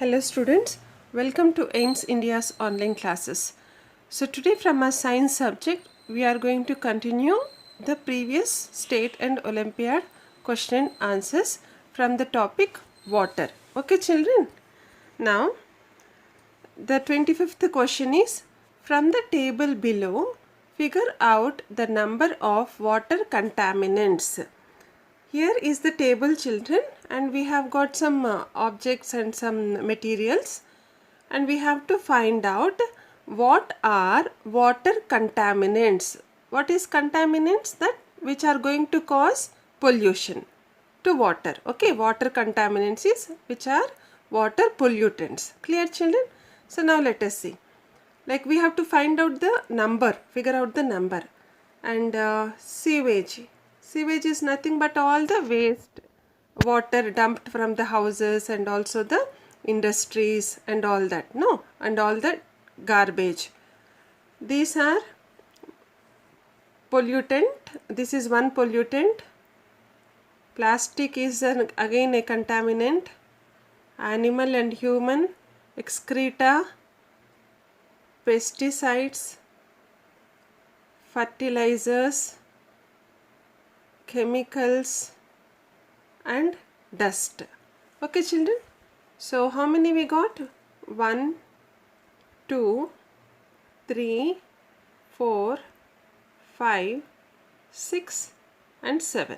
Hello students, welcome to AIMS India's online classes. So today from our science subject, we are going to continue the previous state and Olympiad question and answers from the topic water. Okay children? Now the 25th question is, from the table below, figure out the number of water contaminants. Here is the table children, and we have got some objects and some materials, and we have to find out what are water contaminants. What is contaminants? That which are going to cause pollution to water. Okay, water contaminants is which are water pollutants. Clear children? So now let us see. Like we have to find out the number, figure out the number. And sewage. Sewage is nothing but all the waste water dumped from the houses and also the industries and all that. No, and all the garbage. These are pollutant. This is one pollutant. Plastic is again a contaminant. Animal and human excreta, pesticides, fertilizers, chemicals and dust. Okay children, so how many we got? 1 2 3 4 5 6 and 7.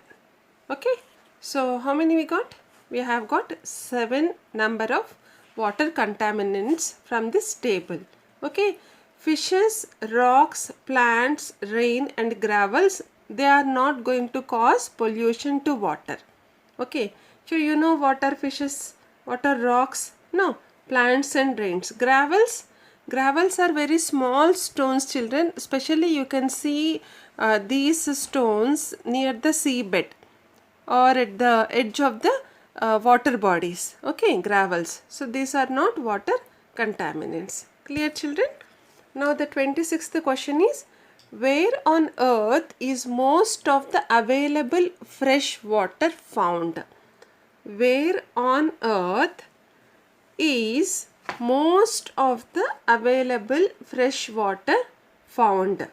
Okay, so how many we got? We have got 7 number of water contaminants from this table. Okay, fishes, rocks, plants, rain and gravels, they are not going to cause pollution to water. Okay, so you know what are fishes, what are rocks? No, plants and rains. Gravels are very small stones children, especially you can see these stones near the seabed or at the edge of the water bodies. Okay, gravels. So these are not water contaminants. Clear children? Now the 26th question is, where on earth is most of the available fresh water found? Where on earth is most of the available fresh water found?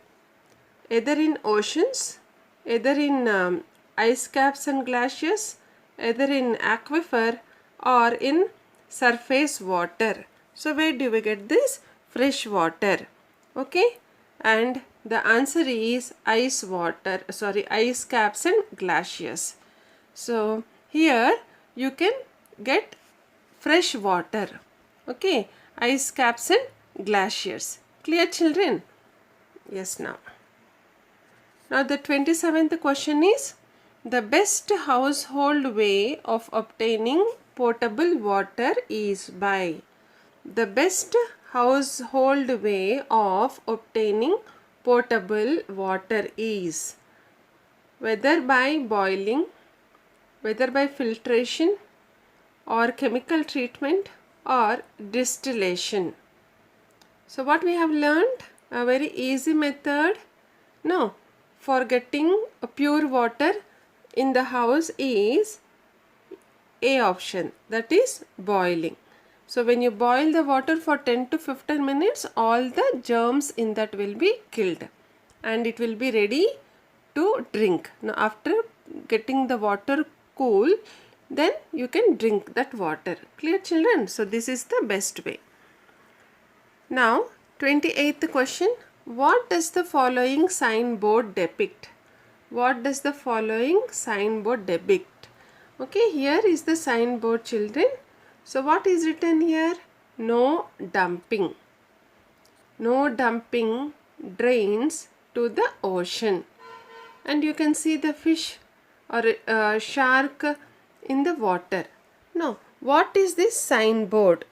Either in oceans, either in ice caps and glaciers, either in aquifer or in surface water. So where do we get this fresh water? Okay, and the answer is ice caps and glaciers. So here you can get fresh water. Okay, ice caps and glaciers. Clear children? Yes, now the 27th question is, the best household way of obtaining potable water is by. The best household way of obtaining potable water is whether by boiling, whether by filtration or chemical treatment or distillation. So what we have learned, a very easy method for getting a pure water in the house is A option, that is boiling. So when you boil the water for 10 to 15 minutes, all the germs in that will be killed and it will be ready to drink. Now after getting the water cool, then you can drink that water. Clear children? So this is the best way. Now 28th question, what does the following signboard depict? What does the following signboard depict? Okay, here is the signboard children. So what is written here? No dumping. No dumping drains to the ocean. And you can see the fish or shark in the water. Now, what is this signboard?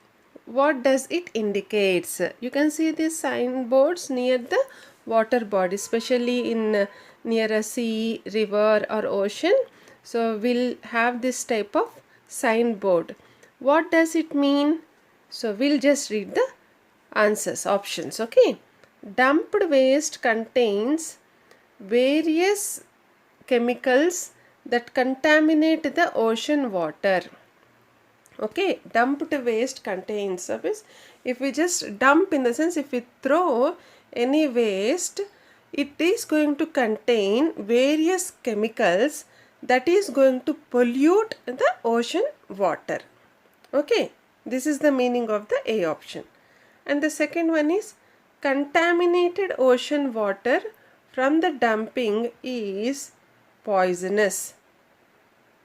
What does it indicate? You can see these signboards near the water body, especially in near a sea, river or ocean. So we'll have this type of signboard. What does it mean? So we'll just read the answers, options. Okay. Dumped waste contains various chemicals that contaminate the ocean water. Okay, dumped waste contains, means if we just dump, in the sense if we throw any waste, it is going to contain various chemicals that is going to pollute the ocean water. Okay, this is the meaning of the A option. And the second one is contaminated ocean water from the dumping is poisonous.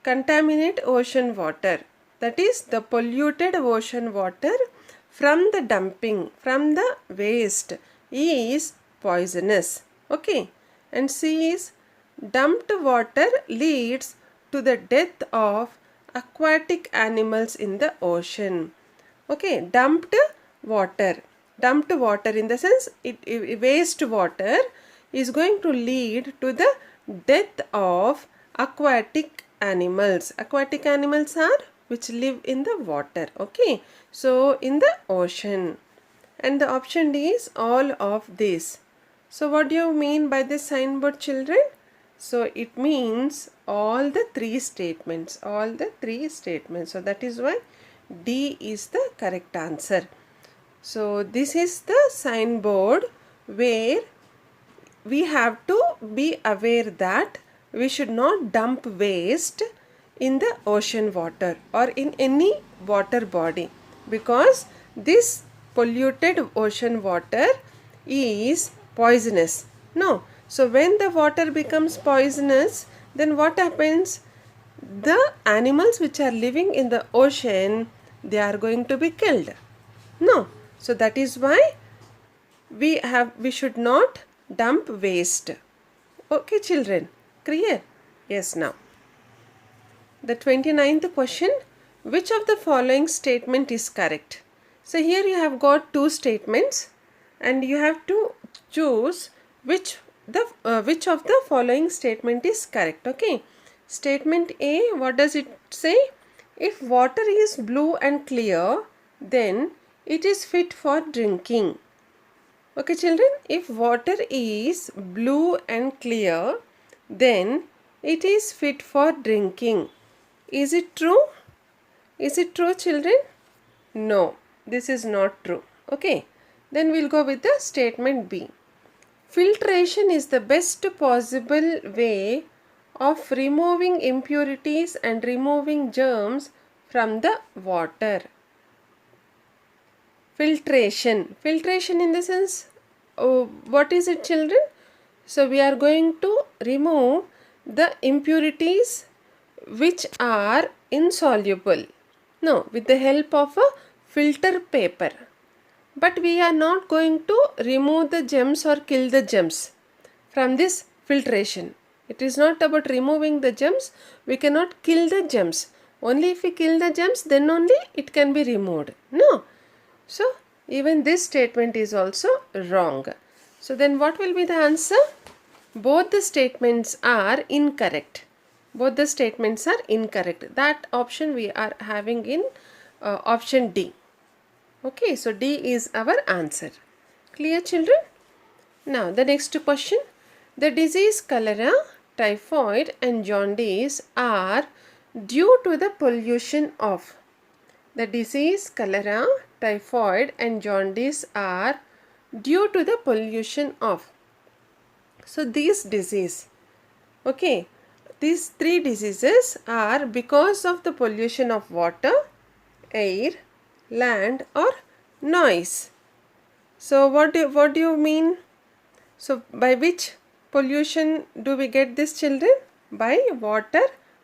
Contaminate ocean water, that is the polluted ocean water from the dumping, from the waste, is poisonous. Okay, and C is dumped water leads to the death of aquatic animals in the ocean. Okay, dumped water in the sense waste water is going to lead to the death of aquatic animals. Aquatic animals are which live in the water. Okay, so in the ocean. And the option D is all of this. So what do you mean by this signboard, children? So it means all the three statements. All the three statements. So that is why D is the correct answer. So this is the signboard where we have to be aware that we should not dump waste in the ocean water or in any water body, because this polluted ocean water is poisonous. No. So when the water becomes poisonous, then what happens? The animals which are living in the ocean, they are going to be killed. No. So that is why we should not dump waste. Okay, children, clear? Yes. Now the 29th question, which of the following statement is correct? So here you have got two statements and you have to choose which of the following statement is correct. Okay, statement A, what does it say? If water is blue and clear, then it is fit for drinking. Okay, children, if water is blue and clear, then it is fit for drinking. Is it true? Is it true, children? No, this is not true. Okay, then we'll go with the statement B. Filtration is the best possible way of removing impurities and removing germs from the water. Filtration in the sense, what is it, children? So we are going to remove the impurities which are insoluble, no, with the help of a filter paper. But we are not going to remove the germs or kill the germs from this filtration. It is not about removing the germs. We cannot kill the germs. Only if we kill the germs, then only it can be removed. No. So even this statement is also wrong. So then what will be the answer? Both the statements are incorrect. Both the statements are incorrect. That option we are having in option D. Okay, so D is our answer. Clear, children? Now the next question. The disease cholera, typhoid and jaundice are due to the pollution of. The disease cholera, typhoid and jaundice are due to the pollution of. So these disease, okay, these three diseases are because of the pollution of water, air, land or noise. So what do you mean? So by which pollution do we get this, children? By water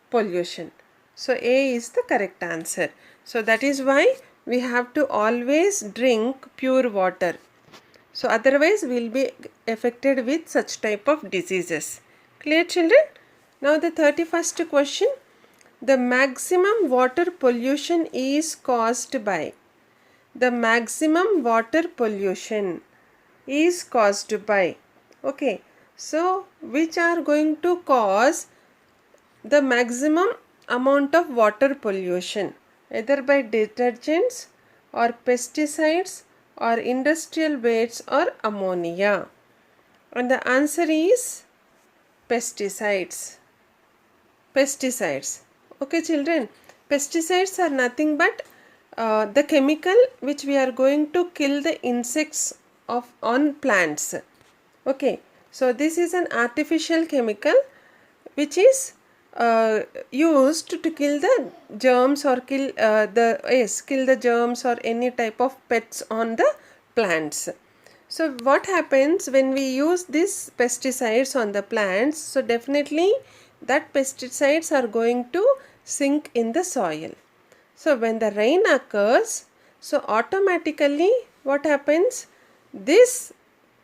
pollution. So A is the correct answer. So that is why we have to always drink pure water. So otherwise we will be affected with such type of diseases. Clear, children? Now the 31st question. The maximum water pollution is caused by. The maximum water pollution is caused by. Okay. So which are going to cause the maximum amount of water pollution? Either by detergents or pesticides or industrial wastes or ammonia. And the answer is pesticides. Pesticides. Okay, children. Pesticides are nothing but the chemical which we are going to kill the insects on plants. Okay, so this is an artificial chemical which is used to kill the germs or kill the germs or any type of pests on the plants. So what happens when we use these pesticides on the plants? So definitely that pesticides are going to sink in the soil. So when the rain occurs, so automatically what happens? This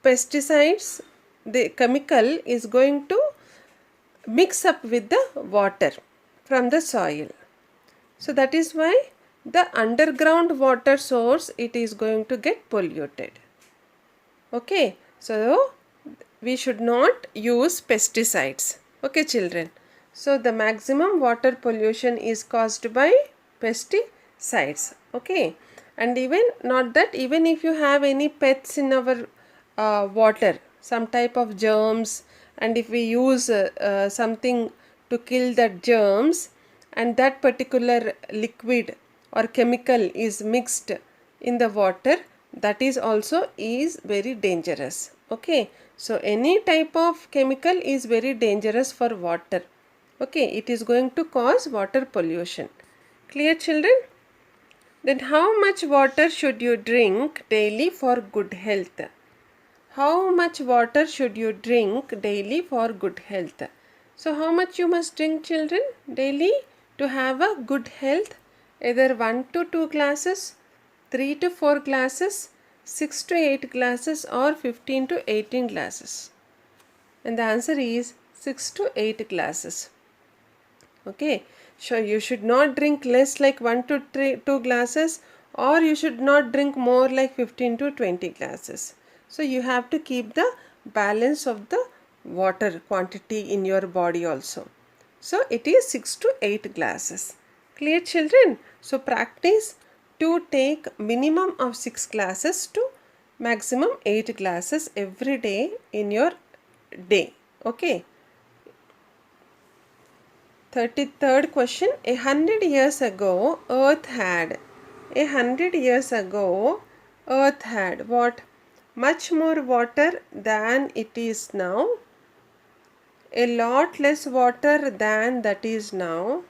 pesticides, the chemical is going to mix up with the water from the soil. So that is why the underground water source, it is going to get polluted. Okay, so we should not use pesticides. Okay, children. So the maximum water pollution is caused by pesticides. Okay, and even not that, even if you have any pests in our water, some type of germs, and if we use something to kill that germs, and that particular liquid or chemical is mixed in the water, that is also is very dangerous. Okay, so any type of chemical is very dangerous for water. Okay, it is going to cause water pollution. Clear, children? Then how much water should you drink daily for good health? How much water should you drink daily for good health? So how much you must drink, children, daily to have a good health? Either 1 to 2 glasses, 3 to 4 glasses, 6 to 8 glasses, or 15 to 18 glasses. And the answer is 6 to 8 glasses. Okay, so you should not drink less like 1 to 2 glasses, or you should not drink more like 15 to 20 glasses. So you have to keep the balance of the water quantity in your body also. So it is 6 to 8 glasses. Clear, children? So practice to take minimum of 6 glasses to maximum 8 glasses every day in your day. Okay. 33rd question. 100 years ago, Earth had. 100 years ago, Earth had what? Much more water than it is now. A lot less water than that is now.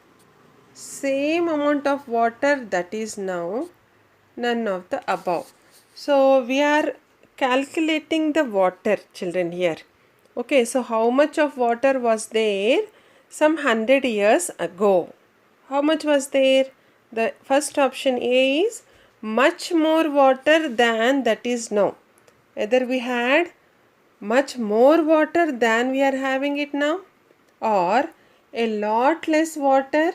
Same amount of water that is now. None of the above. So we are calculating the water, children, here. Okay, so how much of water was there some 100 years ago? How much was there? The first option A is much more water than that is now. Either we had much more water than we are having it now, or a lot less water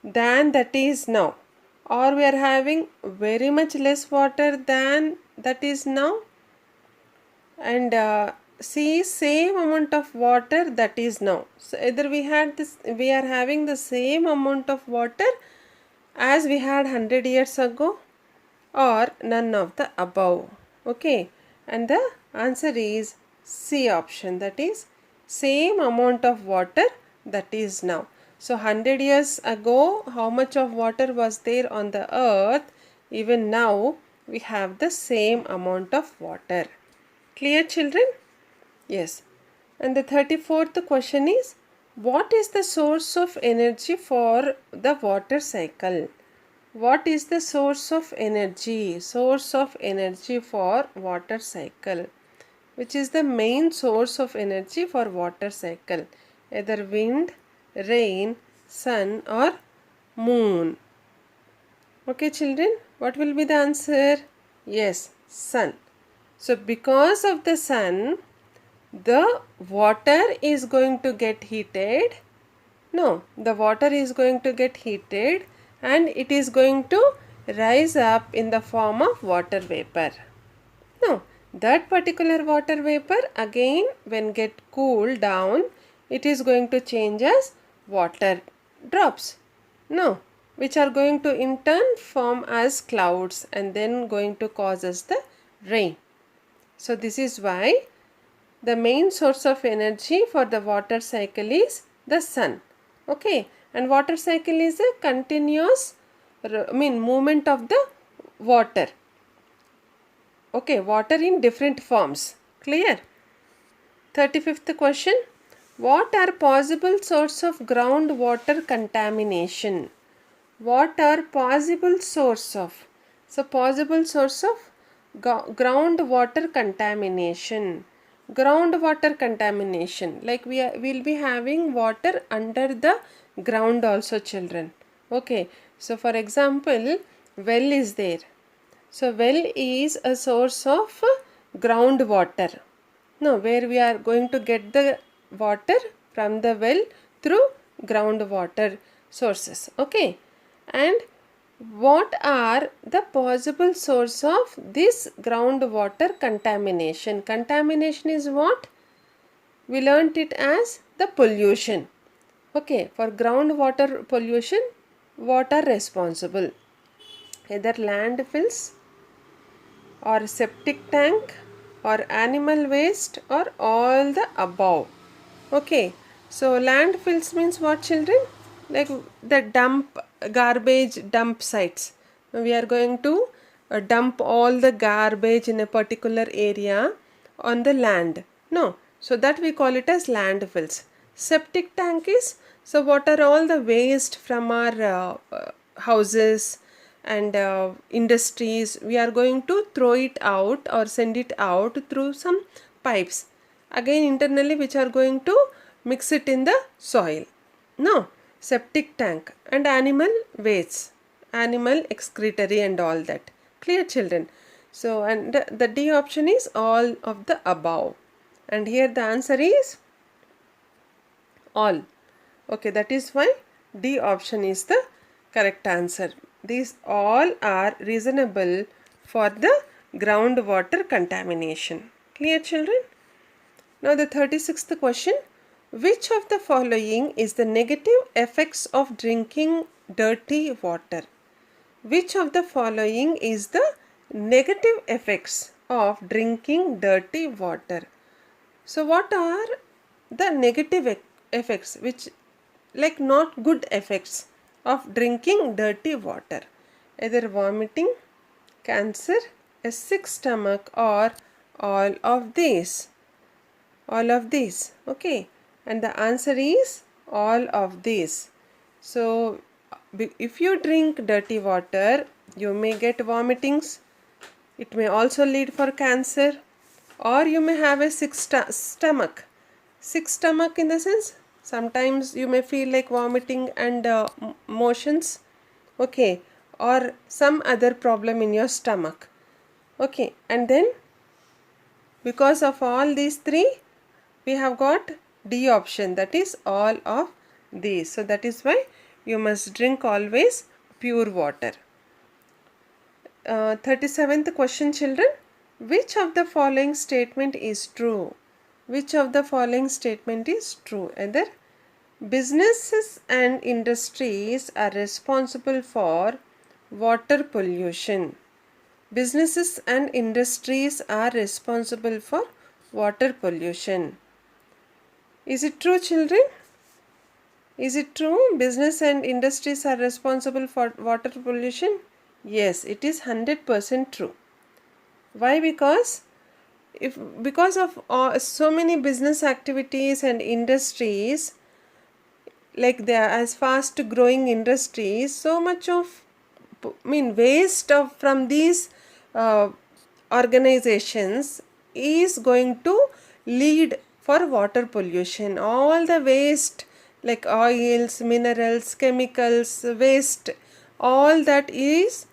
than that is now, or we are having very much less water than that is now, and C, same amount of water that is now. So either we are having the same amount of water as we had 100 years ago, or none of the above. Okay, and the answer is C option, that is same amount of water that is now. So 100 years ago, how much of water was there on the earth? Even now we have the same amount of water. Clear, children? Yes. And the 34th question is, what is the source of energy for the water cycle? What is the source of energy? Source of energy for water cycle. Which is the main source of energy for water cycle? Either wind, rain, sun, or moon. Okay, children, what will be the answer? Yes, sun. So because of the sun, the water is going to get heated. No, the water is going to get heated and it is going to rise up in the form of water vapor. No, that particular water vapor again when get cooled down, it is going to change as water drops. No, which are going to in turn form as clouds and then going to cause us the rain. So this is why the main source of energy for the water cycle is the sun. Okay, And water cycle is a continuous movement of the water. Okay, water in different forms. Clear? 35th question. What are possible sources of groundwater contamination? What are possible source of? So possible source of groundwater contamination. Groundwater contamination, like we'll be having water under the ground also, children. Okay, so for example, well is there. So well is a source of groundwater. No, where we are going to get the water from the well through groundwater sources. Okay, and what are the possible source of this groundwater contamination? Contamination is what? We learnt it as the pollution. Okay, for groundwater pollution, what are responsible? Either landfills or septic tank or animal waste or all the above. Okay, so landfills means what, children? Like the garbage dump sites. We are going to dump all the garbage in a particular area on the land. No, so that we call it as landfills. Septic tank is, so what are all the waste from our houses and industries? We are going to throw it out or send it out through some pipes, again internally, which are going to mix it in the soil. No, septic tank. And animal waste, animal excretory and all that. Clear, children? So, and the D option is all of the above. And here the answer is all. Okay, that is why D option is the correct answer. These all are reasonable for the groundwater contamination. Clear, children? Now the 36th question. Which of the following is the negative effects of drinking dirty water? Which of the following is the negative effects of drinking dirty water? So what are the negative effects, which like not good effects of drinking dirty water? Either vomiting, cancer, a sick stomach, or all of these. All of these. Okay, and the answer is all of these. So if you drink dirty water, you may get vomitings. It may also lead for cancer, or you may have a sick stomach. Sick stomach in the sense, sometimes you may feel like vomiting and motions. Okay, or some other problem in your stomach. Okay, and then because of all these three, we have got D option, that is all of these. So that is why you must drink always pure water. 37th question, children. Which of the following statement is true? Which of the following statement is true? Either businesses and industries are responsible for water pollution. Businesses and industries are responsible for water pollution. Is it true, children? Is it true? Business and industries are responsible for water pollution? Yes, it is 100% true. Why? Because of so many business activities and industries, like they are as fast growing industries, so much of waste from these organizations is going to lead for water pollution. All the waste like oils, minerals, chemicals, waste, all that is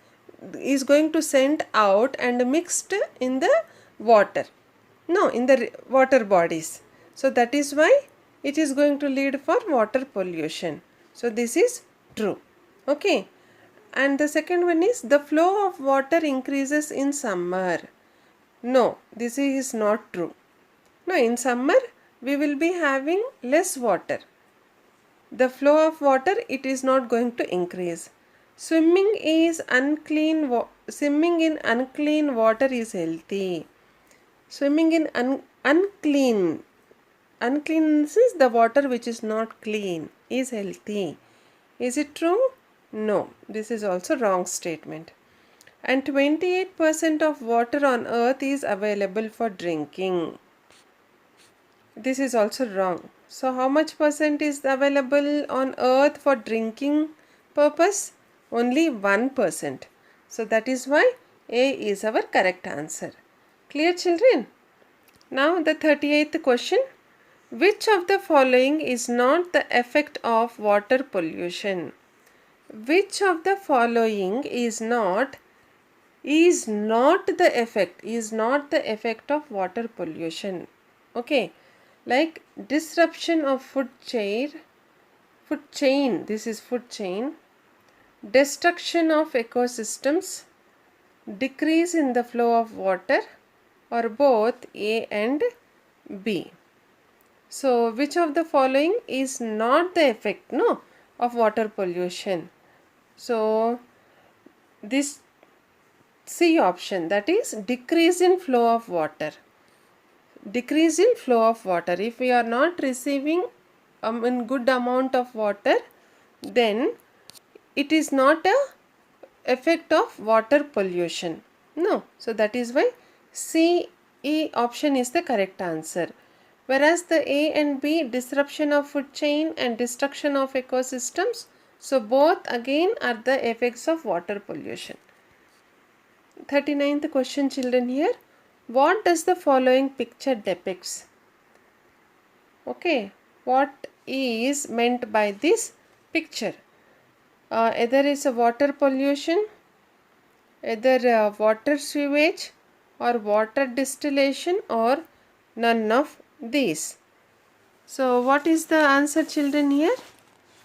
going to send out and mixed in the water. No, in the water bodies. So that is why it is going to lead for water pollution. So this is true. Okay. And the second one is the flow of water increases in summer. No, this is not true. No, in summer we will be having less water. The flow of water, it is not going to increase. Swimming in unclean water is healthy. Swimming in unclean is the water which is not clean, is healthy. Is it true? No, this is also wrong statement. And 28% of water on earth is available for drinking. This is also wrong. So how much percent is available on earth for drinking purpose? Only 1%. So that is why A is our correct answer. Clear, children? Now the 38th question. Which of the following is not the effect of water pollution? Which of the following is not the effect of water pollution? Okay, like disruption of food chain, this is food chain, destruction of ecosystems, decrease in the flow of water, or both A and B. So which of the following is not the effect of water pollution? So this C option, that is decrease in flow of water. Decrease in flow of water. If we are not receiving in good amount of water, then it is not a effect of water pollution. No. So that is why C, E option is the correct answer. Whereas the A and B, disruption of food chain and destruction of ecosystems, so both again are the effects of water pollution. 39th question, children, here. What does the following picture depicts? Okay, what is meant by this picture? Either is a water pollution, either water sewage or water distillation, or none of these. So what is the answer, children, here?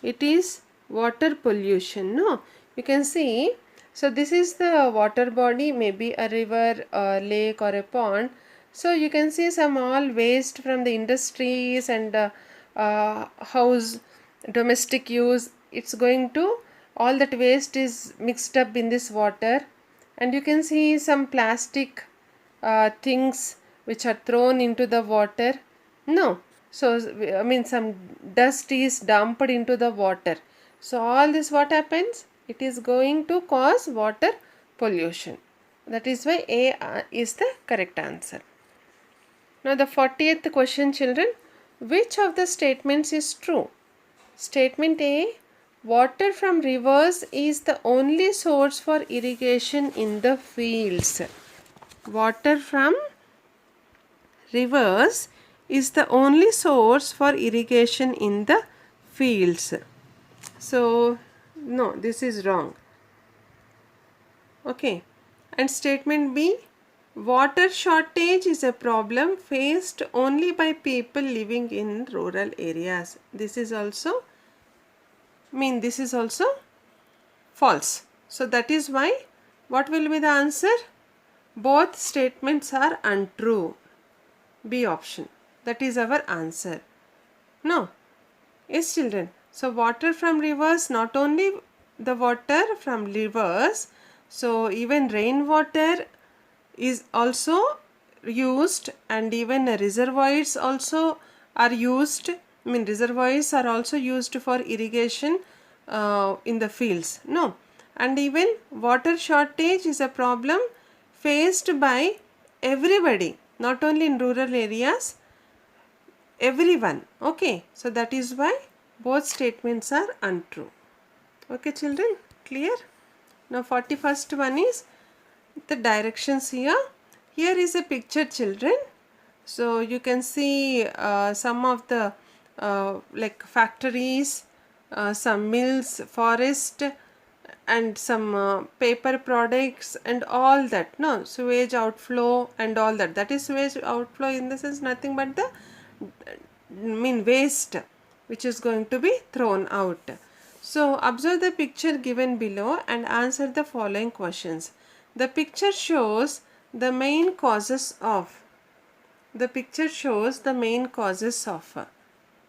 It is water pollution. No, you can see. So this is the water body, maybe a river, a lake, or a pond. So you can see some all waste from the industries and house domestic use. It's going to, all that waste is mixed up in this water, and you can see some plastic things which are thrown into the water. No, so I mean some dust is dumped into the water. So all this, what happens? It is going to cause water pollution. That is why A is the correct answer. Now the 40th question, children. Which of the statements is true? Statement A, water from rivers is the only source for irrigation in the fields. Water from rivers is the only source for irrigation in the fields. So no, this is wrong. Okay. And statement B, water shortage is a problem faced only by people living in rural areas. This is also false. So that is why, what will be the answer? Both statements are untrue. B option. That is our answer. No. Yes, children. So water from rivers, not only the water from rivers, so even rainwater is also used, and even reservoirs also are used. Reservoirs are also used for irrigation in the fields. No. And even water shortage is a problem faced by everybody, not only in rural areas, everyone. Okay. So that is why both statements are untrue. Okay, children, clear? Now 41st one is the directions here. Here is a picture, children. So you can see some of the like factories, some mills, forest, and some paper products and all that. No, sewage outflow and all that. That is sewage outflow in the sense nothing but the waste which is going to be thrown out. So observe the picture given below and answer the following questions. The picture shows the main causes of.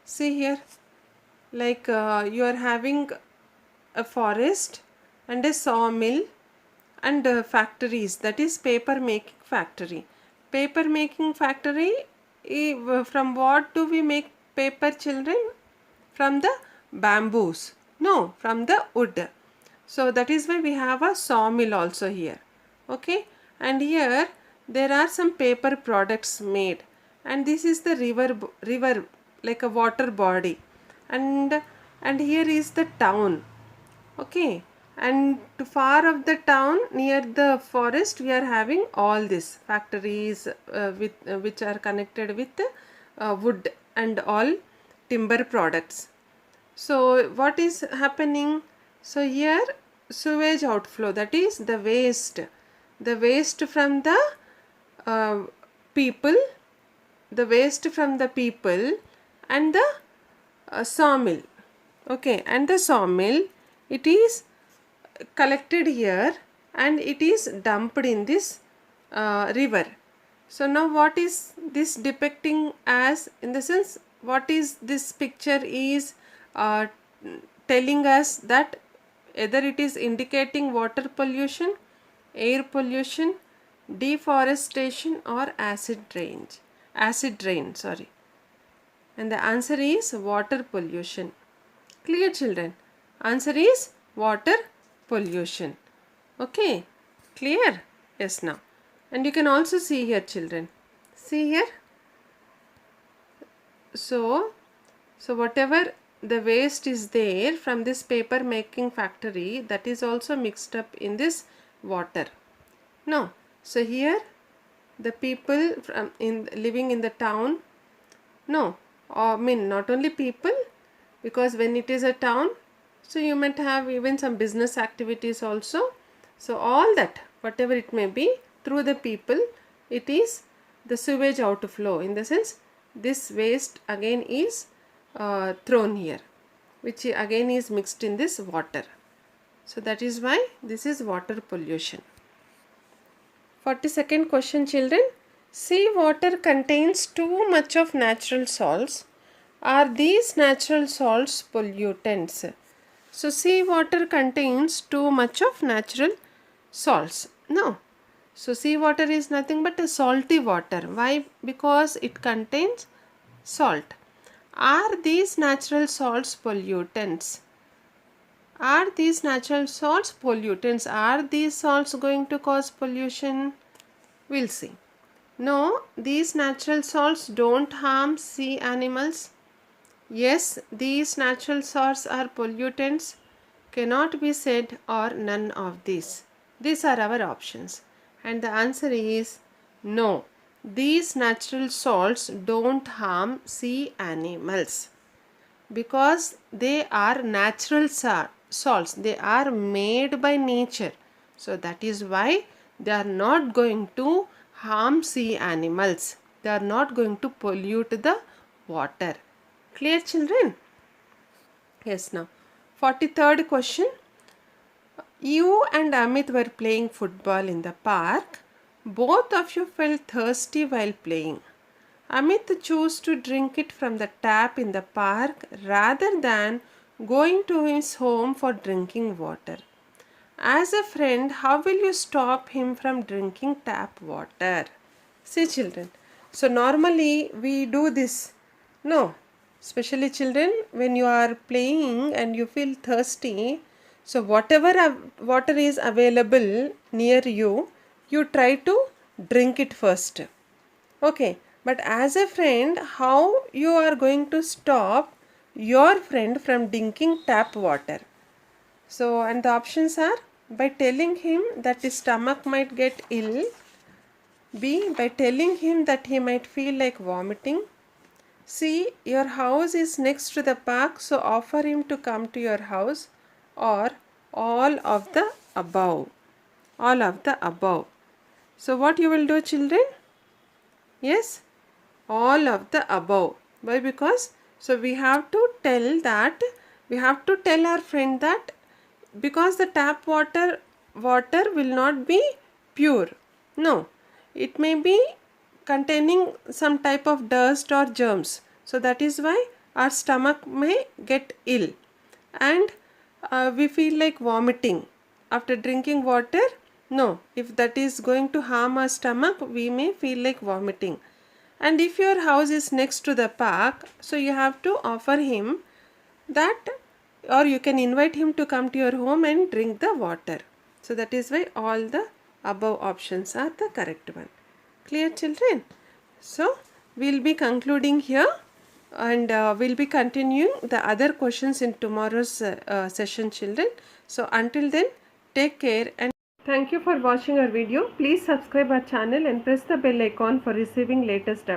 See here, like you are having a forest and a sawmill and factories, that is paper making factory. Paper making factory, from what do we make paper, children? From the bamboos. No, from the wood. So that is why we have a sawmill also here. Okay, and here there are some paper products made, and this is the river like a water body, and here is the town. Okay, and to far of the town near the forest we are having all these factories with which are connected with wood and all timber products. So what is happening? So here sewage outflow, that is the waste from the uh, people, the waste from the people and the sawmill. Okay, and the sawmill, it is collected here and it is dumped in this river. So now what is this depicting as? In the sense, what is this picture is uh, telling us that either it is indicating water pollution, air pollution, deforestation or acid rain, sorry. And the answer is water pollution. Clear, children? Answer is water pollution. Okay, clear? Yes, now. And you can also see here, children. See here. So whatever the waste is there from this paper making factory, that is also mixed up in this water. No. So here the people from living in the town, no, I mean not only people, because when it is a town, so you might have even some business activities also. So all that, whatever it may be, through the people, it is the sewage outflow. In the sense, this waste again is thrown here, which again is mixed in this water. So that is why this is water pollution. 42nd question, children. Sea water contains too much of natural salts. Are these natural salts pollutants? So sea water contains too much of natural salts. No. So sea water is nothing but a salty water. Why? Because it contains salt. Are these natural salts pollutants? Are these natural salts pollutants? Are these salts going to cause pollution? We'll see. No, these natural salts don't harm sea animals. Yes, these natural salts are pollutants. Cannot be said or none of these. These are our options. And the answer is no. These natural salts don't harm sea animals because they are natural salts. They are made by nature. So that is why they are not going to harm sea animals. They are not going to pollute the water. Clear, children? Yes, now 43rd question. You and Amit were playing football in the park. Both of you felt thirsty while playing. Amit chose to drink it from the tap in the park rather than going to his home for drinking water. As a friend, how will you stop him from drinking tap water? See, children. So normally we do this. No. Especially children, when you are playing and you feel thirsty, so whatever water is available near you, you try to drink it first. Okay, but as a friend, how you are going to stop your friend from drinking tap water? So, and the options are by telling him that his stomach might get ill, B, by telling him that he might feel like vomiting, C, your house is next to the park, so offer him to come to your house, or all of the above. All of the above. So what you will do, children? Yes, all of the above. Why? Because so we have to tell our friend that because the tap water will not be pure. No, it may be containing some type of dust or germs. So that is why our stomach may get ill and we feel like vomiting after drinking water. No, if that is going to harm our stomach, we may feel like vomiting. And if your house is next to the park, so you have to offer him that or you can invite him to come to your home and drink the water. So that is why all the above options are the correct one. Clear, children? So we'll be concluding here, and we'll be continuing the other questions in tomorrow's session, children. So until then, take care and thank you for watching our video. Please subscribe our channel and press the bell icon for receiving latest updates.